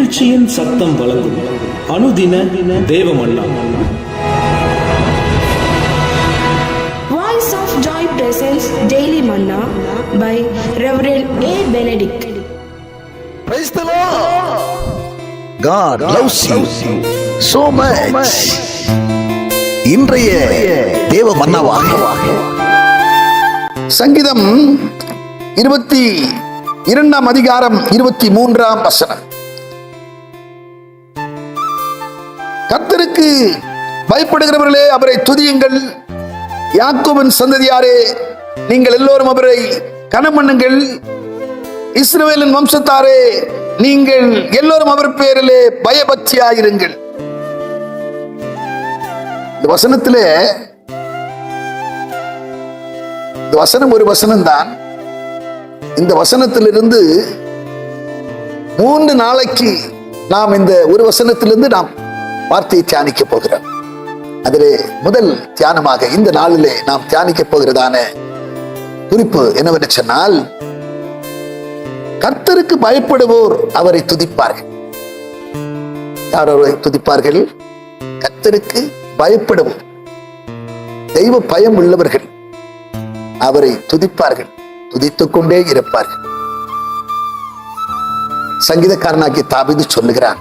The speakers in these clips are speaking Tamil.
மகிழ்ச்சியின் சத்தம் வழங்கும் அனுதின தேவமன்னா. Voice of Joy presents Daily Manna by Reverend A. Benedict. Praise the Lord. God loves you so much. இன்றைய தேவ மன்னாவாக சங்கீதம் 22 அதிகாரம் 23 வசனம். கர்த்தருக்கு பயப்படுகிறவர்களே அவரை துதியுங்கள், யாக்கோபின் சந்ததியாரே நீங்கள் எல்லோரும் அவரை கனம் பண்ணுங்கள், இஸ்ரவேலின் வம்சத்தாரே நீங்கள் எல்லோரும் அவர் பேரிலே பயபக்தியாயிருங்கள். இந்த வசனத்திலே இந்த வசனம் ஒரு வசனம் தான். இந்த வசனத்திலிருந்து 3 நாளைக்கு நாம் இந்த ஒரு வசனத்திலிருந்து நாம் வார்த்தையை தியானிக்க போகிறோம். அதிலே முதல் தியானமாக இந்த நாளிலே நாம் தியானிக்க போகிறதான குறிப்பு என்னவென்று சொன்னால், கர்த்தருக்கு பயப்படுவோர் அவரை துதிப்பார்கள். யார் அவரை துதிப்பார்கள்? கர்த்தருக்கு பயப்படுவோர், தெய்வ பயம் உள்ளவர்கள் அவரை துதிப்பார்கள், துதித்துக் கொண்டே இருப்பார்கள். சங்கீதக்காரனாகிய தாவீது சொல்லுகிறான்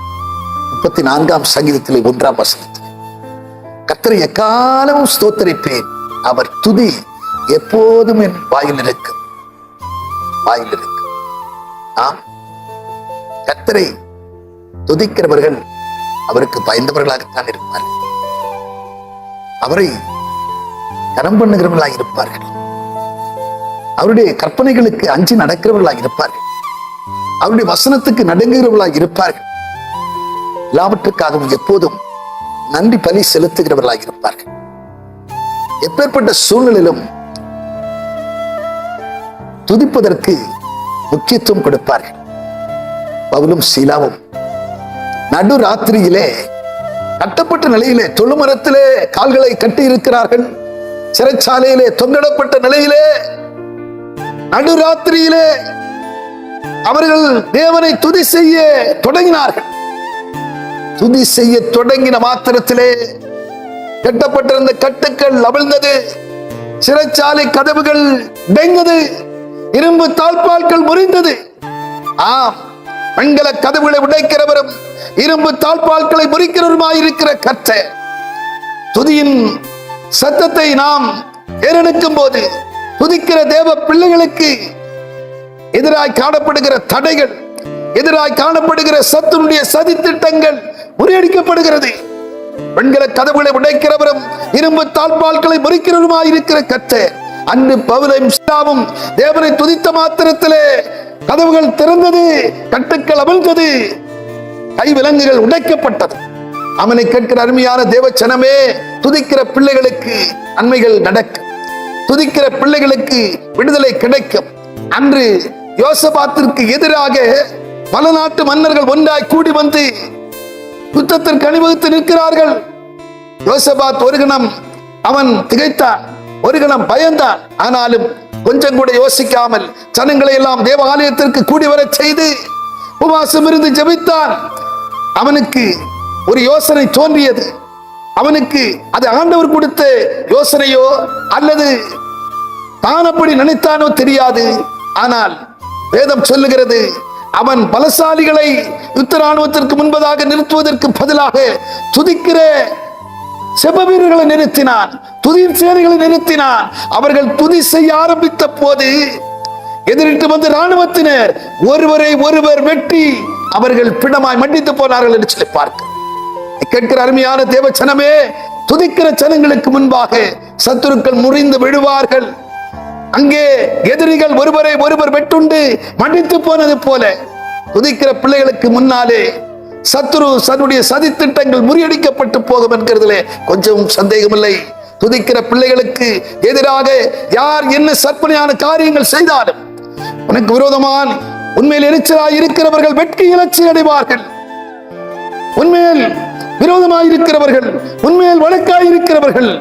34 சங்கீதத்திலே 1 வசனத்தில், கர்த்தரை எக்காலமும் ஸ்தோத்தரிப்பேன், அவர் துதி எப்போதும் என் வாயில் இருக்கும். வாயில் இருக்கும். ஆம், கர்த்தரை துதிக்கிறவர்கள் அவருக்கு பயந்தவர்களாகத்தான் இருப்பார்கள், அவரை கனம் பண்ணுகிறவர்களாக இருப்பார்கள், அவருடைய கற்பனைகளுக்கு அஞ்சி நடக்கிறவர்களாக இருப்பார்கள், அவருடைய வசனத்துக்கு நடுங்குகிறவர்களாக இருப்பார்கள், எல்லாவற்றுக்காகவும் எப்போதும் நன்றி பலி செலுத்துகிறவர்களாக இருப்பார்கள். எப்பேற்பட்ட சூழ்நிலையிலும் துதிப்பதற்கு முக்கியத்துவம் கொடுப்பார்கள். பவுலும் சீலாவும் நடு ராத்திரியிலே கட்டப்பட்ட நிலையிலே, தொழுமரத்திலே கால்களை கட்டி இருக்கிறார்கள், சிறைச்சாலையிலே தொங்கிடப்பட்ட நிலையிலே நடுராத்திரியிலே அவர்கள் தேவனை துதி செய்ய தொடங்கினார்கள். துதி செய்ய தொடங்கின மாத்திரத்திலே கட்டப்பட்டிருந்த கட்டுக்கள் அவிழ்ந்தது, சிறைச்சாலை கதவுகள் உடைந்தது, இரும்பு தாழ்பால்கள் முறிந்தது. ஆம், வெண்கல கதவுகளை உடைக்கிறவரும் இரும்பு தாழ்பால்களை முறிக்கிறவருமாயிருக்கிற கர்த்தர் துதியின் சத்தத்தை நாம் ஏறெடுக்கும் போது, துதிக்கிற தேவ பிள்ளைகளுக்கு எதிராய் காணப்படுகிற தடைகள், எதிராய் காணப்படுகிற சத்துருடைய சதி திட்டங்கள் முறியடிக்கப்படுகிறது. பெண்களை கதவுகளை உடைக்கிறவரும் இரும்பு தாழ்பால்களை முறிக்கிறவருமாயிருக்கிற கர்த்தர் அன்று பவுலும் சீலாவும் தேவனை துதித்த மாத்திரத்திலே கதவுகள் திறந்தது, கட்டுக்கள் அவிழ்ந்தது, கைவிலங்குகள் உடைக்கப்பட்டது. அவனை கேட்கிற அருமையான தேவச்சனமே, துதிக்கிற பிள்ளைகளுக்கு நன்மைகள் நடக்கும், துதிக்கிற பிள்ளைகளுக்கு விடுதலை கிடைக்கும். அன்று யோசபாத்திற்கு எதிராக பல நாட்டு மன்னர்கள் ஒன்றாய் கூடி வந்து யுத்தத்திற்கு அணிவகுத்து நிற்கிறார்கள். யோசபாத் ஒரு கணம் அவன் திகைத்தான், ஒரு கணம் பயந்தான். ஆனாலும் கொஞ்சம் கூட யோசிக்காமல் ஜனங்களை எல்லாம் தேவாலயத்திற்கு கூடி வர செய்து உபவாசம் இருந்து ஜெபித்தான். அவனுக்கு ஒரு யோசனை தோன்றியது. அவனுக்கு அது ஆண்டவர் கொடுத்த யோசனையோ அல்லது தான் அப்படி நினைத்தானோ தெரியாது. ஆனால் வேதம் சொல்லுகிறது, அவன் பலசாலிகளை யுத்த ராணுவத்திற்கு முன்பதாக நிறுத்துவதற்கு பதிலாக துதிக்கிற செப வீரர்களை நிறுத்தினான், துதியின் சேனைகளை நிறுத்தினான். அவர்கள் துதி செய்ய ஆரம்பித்த போது எதிரிட்டு வந்த ராணுவத்தினர் ஒருவரை ஒருவர் வெட்டி அவர்கள் பிணமாய் மண்டித்து போனார்கள் என்று சொல்லி பார்க்க கேட்கிற அருமையான தேவச்சனமே, துதிக்கிற ஜனங்களுக்கு முன்பாக சத்துருக்கள் முறிந்து விழுவார்கள். அங்கே எதிரிகள் ஒருவரை ஒருவர் வெட்டுண்டு மண்டித்து போனது போல துதிக்கிற பிள்ளைகளுக்கு முன்னாலே சத்துரு தன்னுடைய சதி திட்டங்கள் முறியடிக்கப்பட்டு போகும் என்கிறதுல கொஞ்சம் சந்தேகமில்லை. துதிக்கிற பிள்ளைகளுக்கு எதிராக யார் என்ன சற்பனையான காரியங்கள் செய்தாலும் உனக்கு விரோதமான உண்மையில் எரிச்சலாய் இருக்கிறவர்கள் வெட்கி இலட்சி அடைவார்கள். உண்மையில் விரோதமாய் இருக்கிறவர்கள், உண்மையில் வழக்காய் இருக்கிறவர்கள்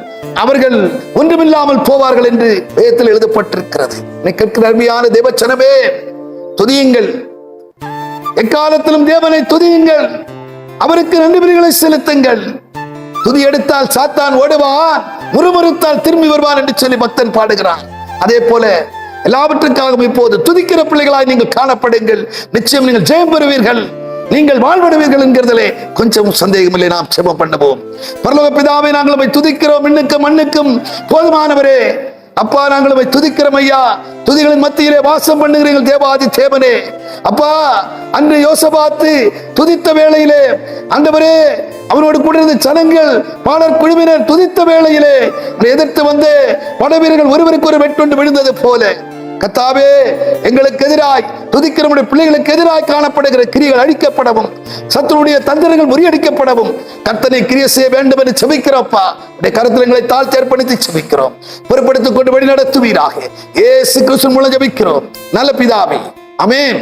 அவர்கள் ஒன்றுமில்லாமல் போவார்கள் என்று வேதத்தில் எழுதப்பட்டிருக்கிறது. கேட்கிற அருமையான தேவச்சனமே, துதியுங்கள், எக்காலத்திலும் தேவனை துதியுங்கள், அவருக்கு நன்றி பலிகளை செலுத்துங்கள். துதி எடுத்தால் சாத்தான் ஓடுவான், முறுமுறுத்தால் திரும்பி வருவான் என்று சொல்லி பக்தன் பாடுகிறான். அதே போல எல்லாவற்றுக்காகவும் இப்போது துதிக்கிற பிள்ளைகளாய் நீங்கள் காணப்படுங்கள். நிச்சயம் நீங்கள் ஜெயம் பெறுவீர்கள், நீங்கள் வாழ்வடைவீர்கள் என்கிறதிலே கொஞ்சம் சந்தேகமில்லை. நாம் ஜெபம் பண்ணுவோம். பரலோக பிதாவே, நாங்கள் உம்மை துதிக்கிறோம். விண்ணுக்கும் மண்ணுக்கும் போதுமானவரே, அப்பா, நாங்கள் உம்மை துதிக்கிறோம் ஐயா. துதிகளின் மத்தியிலே வாசம் பண்ணுகிறீர்கள் தேவாதி தேவனே. அப்பா, அன்று யோசபாத்து துதித்த வேளையிலே ஆண்டவரே, அவனோடு கூட இருந்த ஜனங்கள் பாடற் குழுவினர் துதித்த வேளையிலே எதிர்த்து வந்து படைவீரர்கள் ஒருவருக்கு ஒரு வெட்டுண்டு விழுந்தது போல கர்த்தாவே, எங்களுக்கு எதிராய் துதிக்கிற பிள்ளைகளுக்கு எதிராய் காணப்படுகிற கிரியைகள் அழிக்கப்படவும், சத்துருடைய தந்திரங்கள் முறியடிக்கப்படவும் கர்த்தனை கிரியை செய்ய வேண்டும் என்று செபிக்கிறோம்ப்பா. கருத்தில் எங்களை தாழ்த்தி ஏற்படுத்தி செபிக்கிறோம். பொறுப்படுத்திக் கொண்டு வழி நடத்துவீராக. இயேசு கிறிஸ்து மூலம் ஜெபிக்கிறோம் நல்ல பிதாவே, ஆமென்.